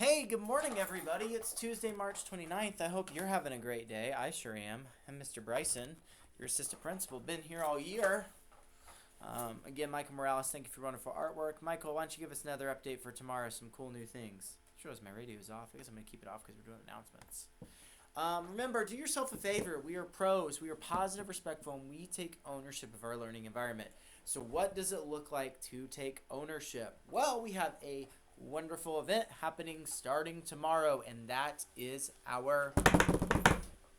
Hey, good morning, everybody. It's Tuesday, March 29th. I hope you're having a great day. I sure am. I'm Mr. Bryson, your assistant principal. Been here all year. Again, Michael Morales, thank you for wonderful artwork. Michael, why don't you give us another update for tomorrow? Some cool new things. Sure, as my radio is off. I guess I'm going to keep it off because we're doing announcements. Remember, do yourself a favor. We are pros. We are positive, respectful, and we take ownership of our learning environment. So what does it look like to take ownership? Well, we have a wonderful event happening starting tomorrow, and that is our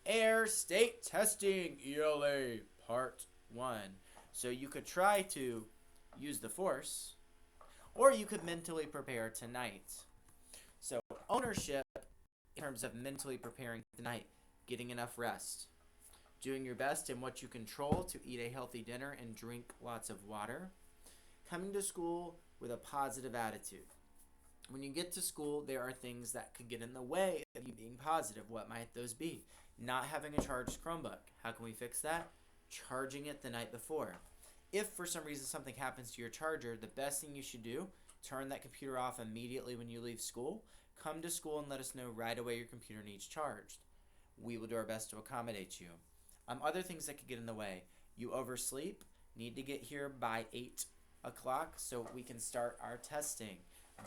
Air State Testing ELA Part 1. So you could try to use the force, or you could mentally prepare tonight. So ownership in terms of mentally preparing tonight, getting enough rest, doing your best in what you control to eat a healthy dinner and drink lots of water, coming to school with a positive attitude. When you get to school, there are things that could get in the way of you being positive. What might those be? Not having a charged Chromebook. How can we fix that? Charging it the night before. If for some reason something happens to your charger, the best thing you should do, turn that computer off immediately when you leave school. Come to school and let us know right away your computer needs charged. We will do our best to accommodate you. Other things that could get in the way. You oversleep, need to get here by 8 o'clock so we can start our testing.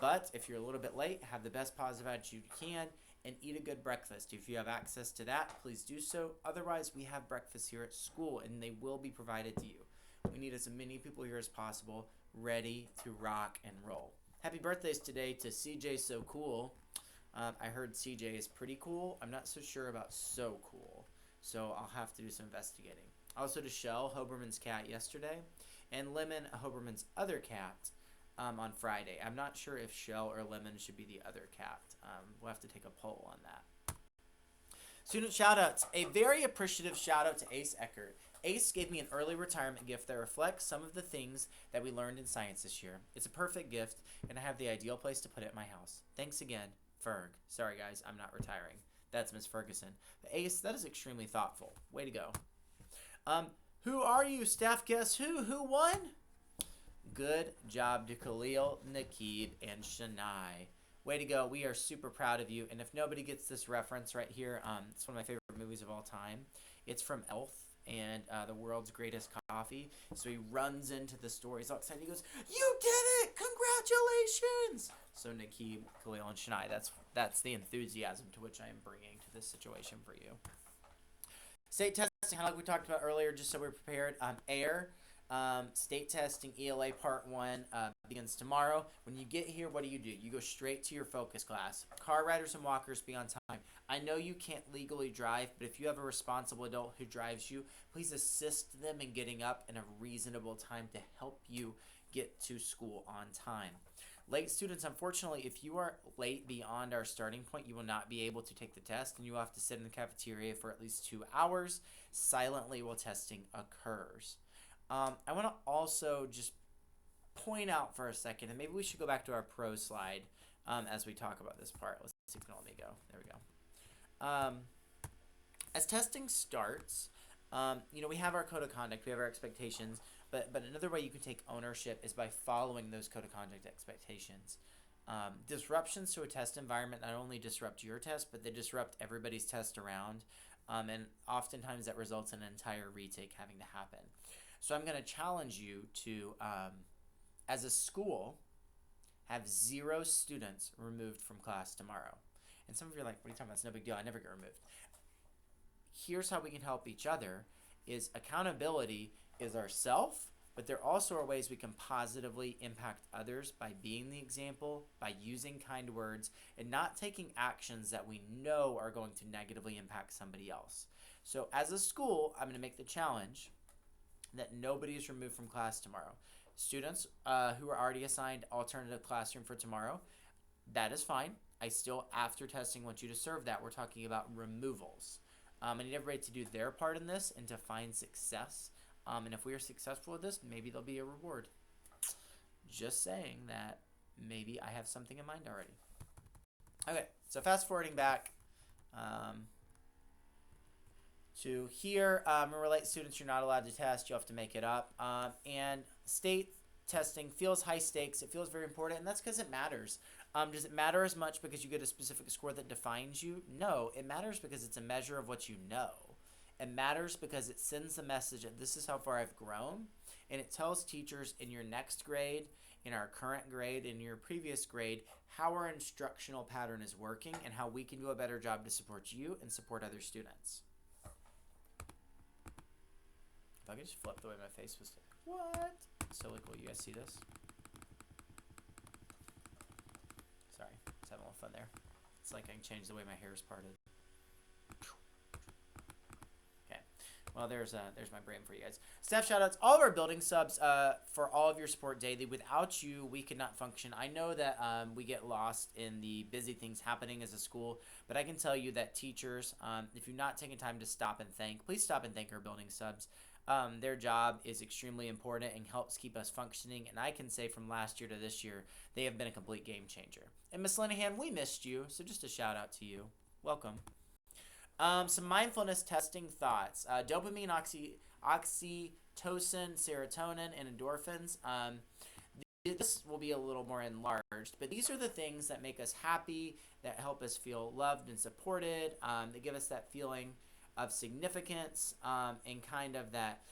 But if you're a little bit late, have the best positive attitude you can and eat a good breakfast. If you have access to that, please do so. Otherwise, we have breakfast here at school and they will be provided to you. We need as many people here as possible ready to rock and roll. Happy birthdays today to CJ So Cool. I heard CJ is pretty cool. I'm not so sure about so cool. So I'll have to do some investigating. Also to Shell, Hoberman's cat yesterday, and Lemon, Hoberman's other cat, on Friday. I'm not sure if Shell or Lemon should be the other cat. We'll have to take a poll on that. Student shoutouts. A very appreciative shout out to Ace Eckert. Ace gave me an early retirement gift that reflects some of the things that we learned in science this year. It's a perfect gift, and I have the ideal place to put it in my house. Thanks again, Ferg. Sorry guys, I'm not retiring. That's Miss Ferguson. But Ace, that is extremely thoughtful. Way to go. Who are you, staff guest? Who won? Good job to Khalil, Nakib, and Shania. Way to go. We are super proud of you. And if nobody gets this reference right here, it's one of my favorite movies of all time. It's from Elf and the world's greatest coffee. So he runs into the store. He's all excited. He goes, "You did it! Congratulations!" So Nakib, Khalil, and Shania, that's the enthusiasm to which I am bringing to this situation for you. State testing, like we talked about earlier, just so we're prepared. AIR. State testing ELA Part 1 begins tomorrow. When you get here, what do? You go straight to your focus class. Car riders and walkers, be on time. I know you can't legally drive, but if you have a responsible adult who drives you, please assist them in getting up in a reasonable time to help you get to school on time. Late students, unfortunately, if you are late beyond our starting point, you will not be able to take the test, and you will have to sit in the cafeteria for at least 2 hours silently while testing occurs. I want to also just point out for a second, and maybe we should go back to our pro slide as we talk about this part. Let's see if it can let me go. There we go. As testing starts, we have our code of conduct, we have our expectations, but another way you can take ownership is by following those code of conduct expectations. Disruptions to a test environment not only disrupt your test, but they disrupt everybody's test around, and oftentimes that results in an entire retake having to happen. So I'm going to challenge you to, as a school, have 0 students removed from class tomorrow. And some of you are like, what are you talking about? It's no big deal. I never get removed. Here's how we can help each other is accountability is ourself, but there also are ways we can positively impact others by being the example, by using kind words, and not taking actions that we know are going to negatively impact somebody else. So as a school, I'm going to make the challenge that nobody is removed from class tomorrow. Students who are already assigned alternative classroom for tomorrow, that is fine. I still, after testing, want you to serve that. We're talking about removals. I need everybody to do their part in this and to find success. And if we are successful with this, maybe there'll be a reward. Just saying that maybe I have something in mind already. Okay, so fast forwarding back. To here, remember, late students, you're not allowed to test. You have to make it up. And state testing feels high stakes. It feels very important, and that's because it matters. Does it matter as much because you get a specific score that defines you? No, it matters because it's a measure of what you know. It matters because it sends the message that this is how far I've grown, and it tells teachers in your next grade, in our current grade, in your previous grade, how our instructional pattern is working and how we can do a better job to support you and support other students. If I could just flip the way my face was. What? So cool. You guys see this? Sorry, just having a little fun there. It's like I can change the way my hair is parted. Okay. Well, there's my brain for you guys. Staff shoutouts, all of our building subs for all of your support daily. Without you, we could not function. I know that we get lost in the busy things happening as a school, but I can tell you that teachers, if you're not taking time to stop and thank, please stop and thank our building subs. Their job is extremely important and helps keep us functioning. And I can say from last year to this year, they have been a complete game changer. And Miss Linehan, we missed you, so just a shout out to you. Welcome. Some mindfulness testing thoughts. Dopamine, oxytocin, serotonin, and endorphins. This will be a little more enlarged, but these are the things that make us happy, that help us feel loved and supported, that give us that feeling of significance, and kind of that,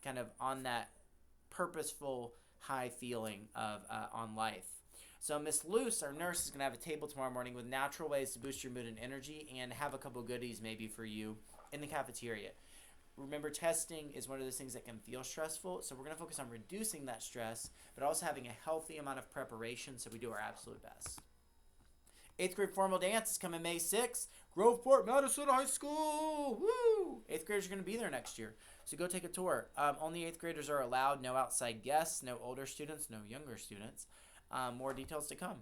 kind of on that purposeful high feeling of on life. So Miss Luce, our nurse, is going to have a table tomorrow morning with natural ways to boost your mood and energy and have a couple goodies maybe for you in the cafeteria. Remember, testing is one of those things that can feel stressful, so we're going to focus on reducing that stress, but also having a healthy amount of preparation so we do our absolute best. 8th grade formal dance is coming May 6th. Groveport Madison High School. Woo! 8th graders are going to be there next year, so go take a tour. Only 8th graders are allowed. No outside guests, no older students, no younger students. More details to come.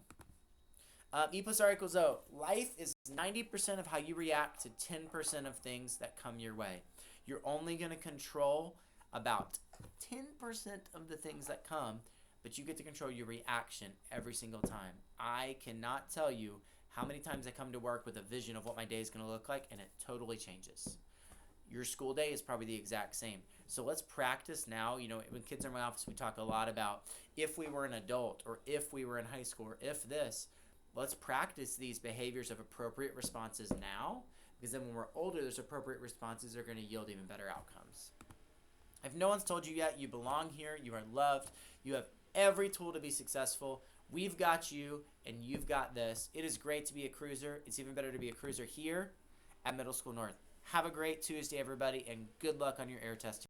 E plus R equals O. Life is 90% of how you react to 10% of things that come your way. You're only going to control about 10% of the things that come, but you get to control your reaction every single time. I cannot tell you how many times I come to work with a vision of what my day is going to look like, and it totally changes. Your school day is probably the exact same. So let's practice now. You know, when kids are in my office, we talk a lot about if we were an adult or if we were in high school or if this. Let's practice these behaviors of appropriate responses now, because then when we're older, those appropriate responses are going to yield even better outcomes. If no one's told you yet, you belong here. You are loved. You have every tool to be successful. We've got you, and you've got this. It is great to be a cruiser. It's even better to be a cruiser here at Middle School North. Have a great Tuesday, everybody, and good luck on your air testing.